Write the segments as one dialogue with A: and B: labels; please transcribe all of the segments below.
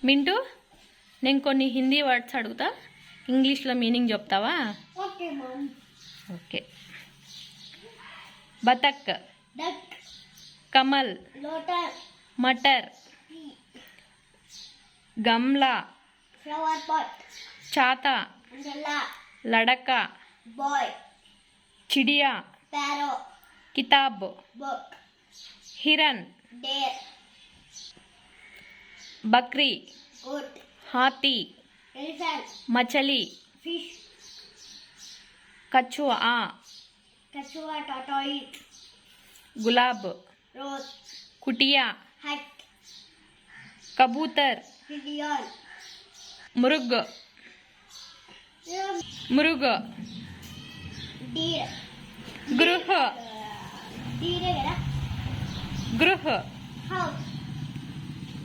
A: మింటూ నేను కొన్ని హిందీ వర్డ్స్ అడుగుతా, ఇంగ్లీష్లో మీనింగ్ చెప్తావా? ఓకే. బతక్, కమల్, మటర్, గమ్లా, చాతా, లడకా, చిడియా, किताब, हिरन, बकरी, हाथी, मछली, कछुआ, गुलाब, कुटिया, कबूतर, मुर्ग, मुर्ग, गृह, गृह,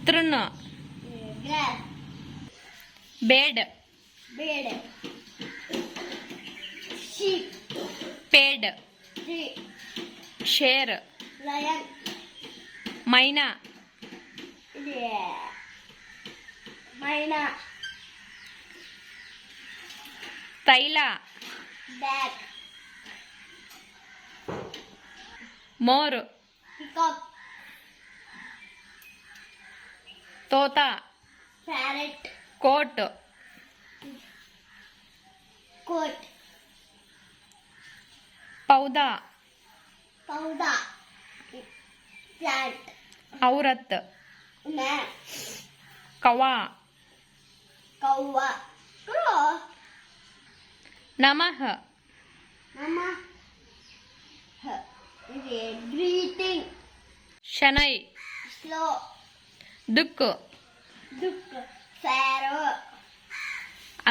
A: तृण, बेड, पेड़, शेर, मैना, तैला, मोर, तोता, कोट, पौधा, औरत, कौवा, नमः, शनै, दुख,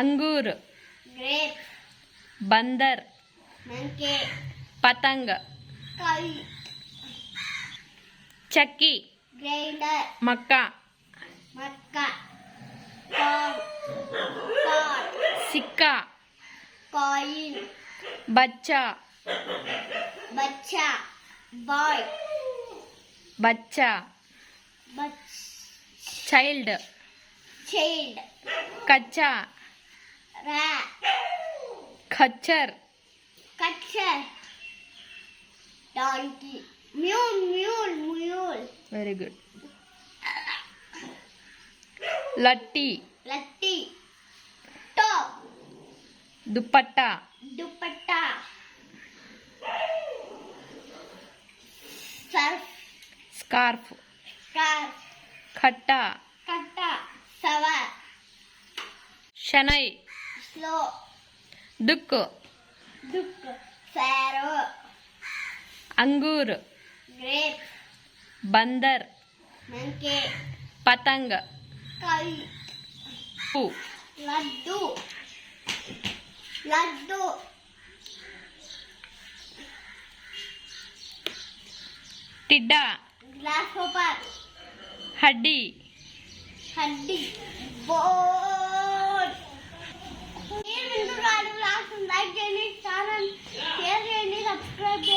A: अंगूर, बंदर, पतंग, चक्की, मक्का, सिक्का, बच्चा, बच्चा, चाइल्ड, कच्चा, खच्चर,
B: donkey, mule,
A: very good. लट्टी,
B: top,
A: दुपट्टा,
B: surf,
A: स्कार्फ, खट्टा,
B: सवार,
A: शनै,
B: slow,
A: दुख,
B: farrow,
A: अंगूर,
B: grape,
A: बंदर,
B: monkey,
A: पतंग,
B: kite, laddu,
A: टिड्डा,
B: grasshopper,
A: हड्डी,
B: boat. Like, share, subscribe.